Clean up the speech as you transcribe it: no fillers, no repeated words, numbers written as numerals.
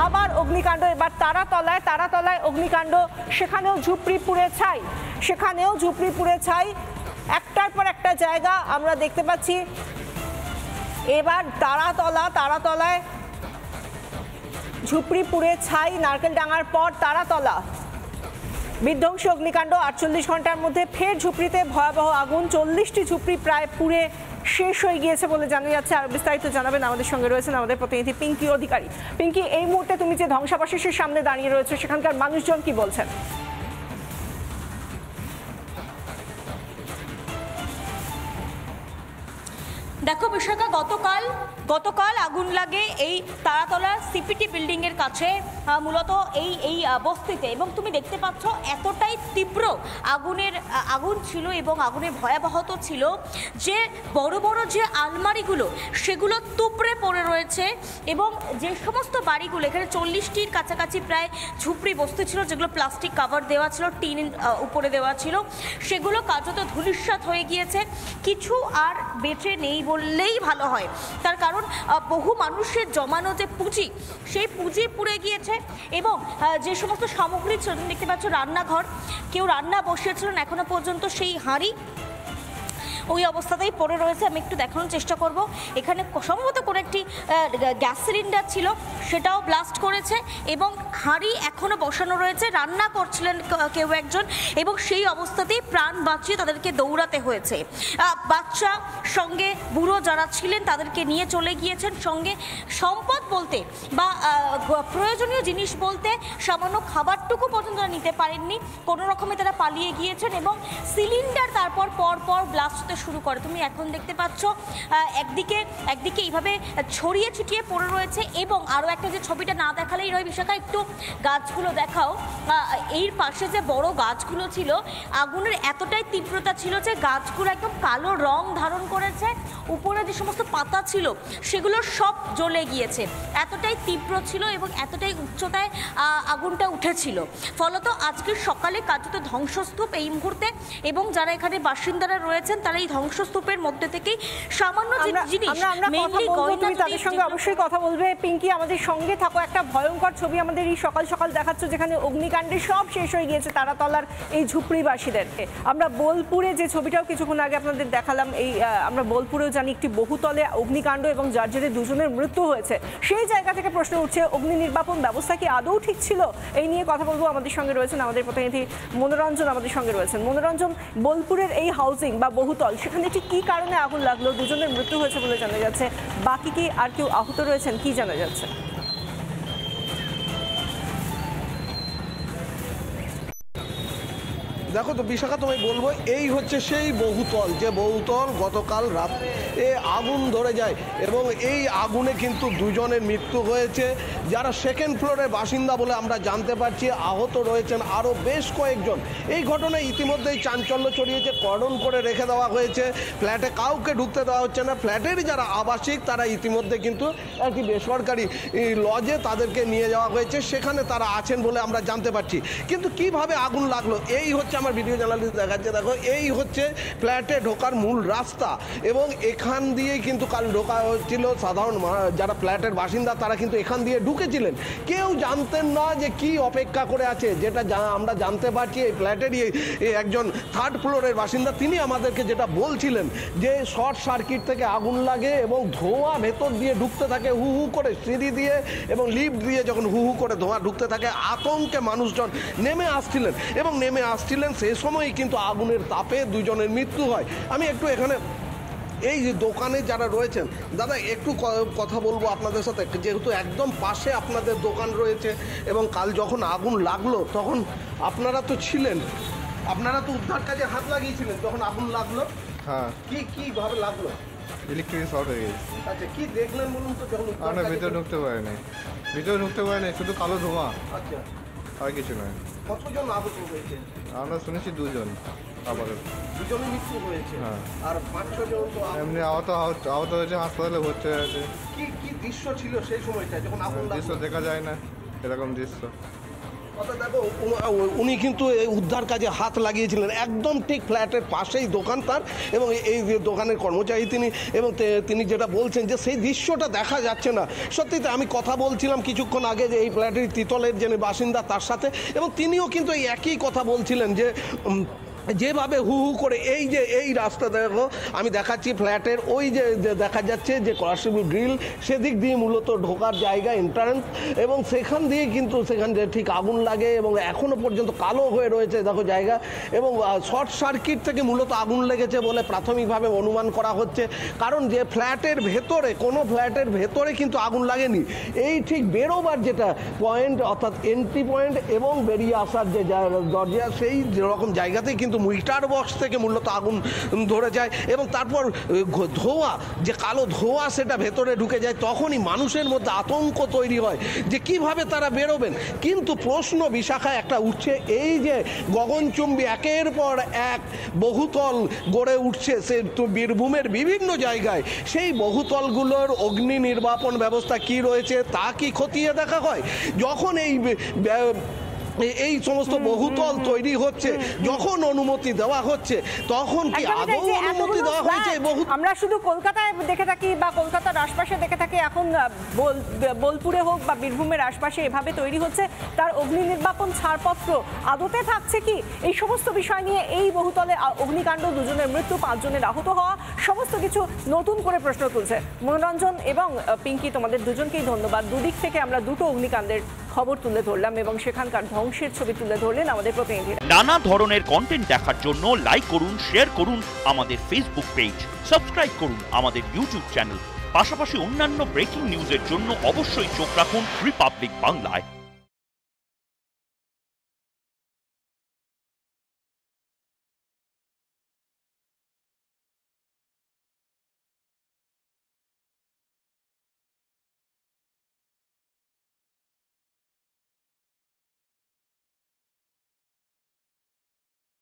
আবার অগ্নিকাণ্ড, এবার তারাতলায় অগ্নিকাণ্ড, সেখানেও ঝুপড়ি পুড়ে ছাই, একটার পর একটা জায়গা আমরা দেখতে পাচ্ছি। এবার তারাতলায় ঝুপড়ি পুড়ে ছাই, নারকেলডাঙ্গার পর তারাতলা বিধ্বংসী অগ্নিকাণ্ড। 48 ঘন্টার মধ্যে ফের ঝুপড়িতে ভয়াবহ আগুন, 40টি ঝুপড়ি প্রায় পুড়ে শেষ হয়ে গিয়েছে বলে জানা যাচ্ছে। আর বিস্তারিত জানাবেন আমাদের সঙ্গে রয়েছেন আমাদের প্রতিনিধি পিঙ্কি অধিকারী। পিঙ্কি, এই মুহূর্তে তুমি যে ধ্বংসাবশেষের সামনে দাঁড়িয়ে রয়েছে, সেখানকার মানুষজন কি বলছেন? দেখো বিশাখা, গতকাল আগুন লাগে এই তারাতলা সিপিটি বিল্ডিং এর কাছে, মূলত এই বস্তিতে, এবং তুমি দেখতে পাচ্ছ এতটাই তীব্র আগুন ছিল এবং আগুনের ভয়াবহতা ছিল যে বড় বড় যে আলমারিগুলো সেগুলো তুপড়ে পড়ে রয়েছে, এবং যে সমস্ত বাড়িগুলো, এখানে 40টির কাছাকাছি প্রায় ঝুপড়ি বস্তি ছিল যেগুলো প্লাস্টিক কাভার দেওয়া ছিল, টিন উপরে দেওয়া ছিল, সেগুলো কার্যত ধূলিসাৎ হয়ে গিয়েছে। কিছু আর বেঁচে নেই বললেই ভালো হয়, তার কারণ বহু মানুষের জমানো যে পুঁজি, সেই পুঁজি পুড়ে গিয়েছে। এবং যে সমস্ত সামগ্রী ছিল, তুমি দেখতে পাচ্ছ রান্নাঘর, কেউ রান্না বসিয়েছিলেন, এখনো পর্যন্ত সেই হাঁড়ি ওই অবস্থাতেই পড়ে রয়েছে। আমি একটু দেখানোর চেষ্টা করব। এখানে সম্ভবত কোনো একটি গ্যাস সিলিন্ডার ছিল, সেটাও ব্লাস্ট করেছে, এবং হাঁড়ি এখনও বসানো রয়েছে, রান্না করছিলেন কেউ একজন, এবং সেই অবস্থাতেই প্রাণ বাঁচিয়ে তাদেরকে দৌড়াতে হয়েছে। বাচ্চা সঙ্গে বুড়ো যারা ছিলেন তাদেরকে নিয়ে চলে গিয়েছেন। সঙ্গে সম্পদ বলতে বা প্রয়োজনীয় জিনিস বলতে সামান্য খাবারটুকু পর্যন্ত নিতে পারেননি, কোনো রকমে তারা পালিয়ে গিয়েছেন, এবং সিলিন্ডার তারপর পর ব্লাস্ট হতে শুরু করে। তুমি এখন দেখতে পাচ্ছ একদিকে এইভাবে ছড়িয়ে ছিটিয়ে পড়ে রয়েছে, এবং আরও একটা যে ছবিটা না দেখালেই রয় বিশাখা, একটু গাছগুলো দেখাও। এর পাশে যে বড় গাছগুলো ছিল, আগুনের এতটাই তীব্রতা ছিল যে গাছগুলো একদম কালো রং ধারণ করেছে, উপরে যে সমস্ত পাতা ছিল সেগুলো সব জ্বলে গিয়েছে, এতটাই তীব্র ছিল এবং এতটাই উচ্চতায় আগুনটা উঠেছিল। ফলত আজকের সকালে কার্যত ধ্বংসস্তূপ এই মুহূর্তে, এবং যারা এখানে বাসিন্দারা রয়েছেন তারা এই ধ্বংসস্তূপের মধ্যে থেকেই সামান্য জিনিস, তুমি তাদের সঙ্গে অবশ্যই কথা বলবে। পিঙ্কি, আমাদের সঙ্গে থাকো। একটা ভয়ঙ্কর ছবি আমাদের এই সকাল দেখাচ্ছ, যেখানে অগ্নিকাণ্ডে সব শেষ হয়ে গিয়েছে তারাতলার এই ঝুপড়িবাসীদেরকে। আমরা বোলপুরে যে ছবিটাও কিছুক্ষণ আগে আপনাদের দেখালাম, এই আমরা বোলপুরেও জানি একটি বহুতলে অগ্নিকাণ্ড এবং যার জেরে দুজনের মৃত্যু হয়েছে। সেই জায়গা থেকে প্রশ্ন উঠছে, অগ্নি নির্বাপন ব্যবস্থা কি আদৌ ঠিক ছিল? এই নিয়ে কথা বলবো। আমাদের সঙ্গে রয়েছেন আমাদের প্রতিনিধি মনোরঞ্জন, আমাদের সঙ্গে রয়েছেন। মনোরঞ্জন, বোলপুরের এই হাউজিং বা বহুতল, সেখানে ঠিক কী কারণে আগুন লাগলো? দুজনের মৃত্যু হয়েছে বলে জানা যাচ্ছে, বাকি কি আর কেউ আহত রয়েছেন, কি জানা যাচ্ছে? দেখো তো বিশাখা, তোমায় বলবো, এই হচ্ছে সেই বহুতল, যে বহুতল গতকাল রাতে আগুন ধরে যায়, এবং এই আগুনে কিন্তু দুজনের মৃত্যু হয়েছে, যারা সেকেন্ড ফ্লোরের বাসিন্দা বলে আমরা জানতে পারছি। আহত রয়েছেন আরও বেশ কয়েকজন। এই ঘটনায় ইতিমধ্যেই চাঞ্চল্য ছড়িয়েছে, কর্ডন করে রেখে দেওয়া হয়েছে, ফ্ল্যাটে কাউকে ঢুকতে দেওয়া হচ্ছে না। ফ্ল্যাটের যারা আবাসিক তারা ইতিমধ্যে কিন্তু একটি বেসরকারি লজে তাদেরকে নিয়ে যাওয়া হয়েছে, সেখানে তারা আছেন বলে আমরা জানতে পারছি। কিন্তু কিভাবে আগুন লাগলো, এই হচ্ছে আমার ভিডিও জার্নালিস্ট দেখাচ্ছে। দেখো, এই হচ্ছে ফ্ল্যাটে ঢোকার মূল রাস্তা, এবং এখান দিয়েই কিন্তু কাল ঢোকা হচ্ছিল। সাধারণ যারা ফ্ল্যাটের বাসিন্দা তারা কিন্তু এখান দিয়ে ঢুকেছিলেন, কেউ জানতেন না যে কি অপেক্ষা করে আছে। যেটা আমরা জানতে পারছি, এই ফ্ল্যাটেরই একজন থার্ড ফ্লোরের বাসিন্দা, তিনি আমাদেরকে যেটা বলছিলেন যে শর্ট সার্কিট থেকে আগুন লাগে এবং ধোঁয়া ভেতর দিয়ে ঢুকতে থাকে হু হু করে, সিঁড়ি দিয়ে এবং লিফট দিয়ে যখন হু হু করে ধোঁয়া ঢুকতে থাকে, আতঙ্কে মানুষজন নেমে আসছিলেন। সেই সময়ই কিন্তু আগুনের তাপে দুজনের মৃত্যু হয়। আমি একটু এখানে এই যে দোকানে যারা রয়েছেন, দাদা একটু কথা বলবো আপনাদের সাথে, যেহেতু একদম পাশে আপনাদের দোকান রয়েছে, এবং কাল যখন আগুন লাগলো তখন আপনারা তো ছিলেন, আপনারা তো উদ্ধার কাজে হাত লাগিয়েছিলেন যখন আগুন লাগলো। হ্যাঁ, কিভাবে লাগলো? ইলেকট্রিক শর্ট হয়ে গেছে। আচ্ছা, কি দেখলেন বলুন তো? যখন আমরা ভিতরে ঢুকতে পারিনি, শুধু কালো ধোঁয়া, আচ্ছা, আর কিছু নয়। কতজন আহত হয়েছে? আমরা শুনেছি দুজন, আবার দুজনের মৃত্যু হয়েছে। হ্যাঁ, আর 5-6 জন তো এমনি আহত হয়েছে, হাসপাতালে ভর্তি হয়েছে। কি দৃশ্য ছিল সেই সময়টা যখন আগুন দৃশ্য লাগলো? দেখা যায় না এরকম দৃশ্য। অর্থাৎ দেখো উনি কিন্তু এই উদ্ধার কাজে হাত লাগিয়েছিলেন, একদম ঠিক ফ্ল্যাটের পাশেই দোকান তার, এবং এই যে দোকানের কর্মচারী তিনি, এবং তিনি যেটা বলছেন যে সেই দৃশ্যটা দেখা যাচ্ছে না। সত্যিতে আমি কথা বলছিলাম কিছুক্ষণ আগে যে এই ফ্ল্যাটের তিতলের যিনি বাসিন্দা তার সাথে, এবং তিনিও কিন্তু এই একই কথা বলছিলেন যে যেভাবে হু হু করে এই রাস্তা দেখো, আমি দেখাচ্ছি ফ্ল্যাটের ওই যে দেখা যাচ্ছে যে ক্রসিবল গ্রিল, সেদিক দিয়ে মূলত ঢোকার জায়গা এন্ট্রান্স, এবং সেখান দিয়ে কিন্তু সেখান দিয়ে ঠিক আগুন লাগে এবং এখনও পর্যন্ত কালো হয়ে রয়েছে দেখো জায়গা, এবং শর্ট সার্কিট থেকে মূলত আগুন লেগেছে বলে প্রাথমিকভাবে অনুমান করা হচ্ছে। কারণ যে ফ্ল্যাটের ভেতরে, কোনো ফ্ল্যাটের ভেতরে কিন্তু আগুন লাগেনি, এই ঠিক বেরোবার যেটা পয়েন্ট অর্থাৎ এন্ট্রি পয়েন্ট এবং বেরিয়ে আসার যে দরজা, সেই যেরকম জায়গাতেই কিন্তু মিটার বক্স থেকে মূলত আগুন ধরে যায়, এবং তারপর ধোঁয়া, যে কালো ধোঁয়া সেটা ভেতরে ঢুকে যায়। তখনই মানুষের মধ্যে আতঙ্ক তৈরি হয় যে কিভাবে তারা বেরোবেন। কিন্তু প্রশ্ন বিশাখা একটা উঠছে, এই যে গগনচুম্বী একের পর এক বহুতল গড়ে উঠছে সে তো বীরভূমের বিভিন্ন জায়গায়, সেই বহুতলগুলোর অগ্নি নির্বাপন ব্যবস্থা কি রয়েছে তা কি খতিয়ে দেখা হয়? যখন এই সমস্ত বহুতল তৈরি হচ্ছে, যখন অনুমতি দেওয়া হচ্ছে, তখন কি আদৌ অনুমতি দেওয়া হয়েছে? আমরা শুধু কলকাতায় দেখে থাকি বা কলকাতার আশপাশে দেখে থাকি, এখন বোলপুরে হোক বা বীরভূমের আশপাশে এভাবে তৈরি হচ্ছে, তার অগ্নি নির্বাপন ছাড়পত্র আদতে থাকছে কি? এই সমস্ত বিষয় নিয়ে এই বহুতলে অগ্নিকাণ্ড, 2 জনের মৃত্যু, 5 জনের আহত হওয়া, সমস্ত কিছু নতুন করে প্রশ্ন তুলছে। মনোরঞ্জন এবং পিঙ্কি, তোমাদের দুজনকেই ধন্যবাদ। দুদিক থেকে আমরা দুটো অগ্নিকাণ্ডের খবর তুলে ধরলাম এবং সেখানকার ধ্বংসের ছবি তুলে ধরলেন আমাদের প্রতিনিধিরা। নানা ধরনের কন্টেন্ট দেখার জন্য লাইক করুন, শেয়ার করুন আমাদের ফেসবুক পেজ, সাবস্ক্রাইব করুন আমাদের ইউটিউব চ্যানেল। পাশাপাশি অন্যান্য ব্রেকিং নিউজের জন্য অবশ্যই চোখ রাখুন রিপাবলিক বাংলায়।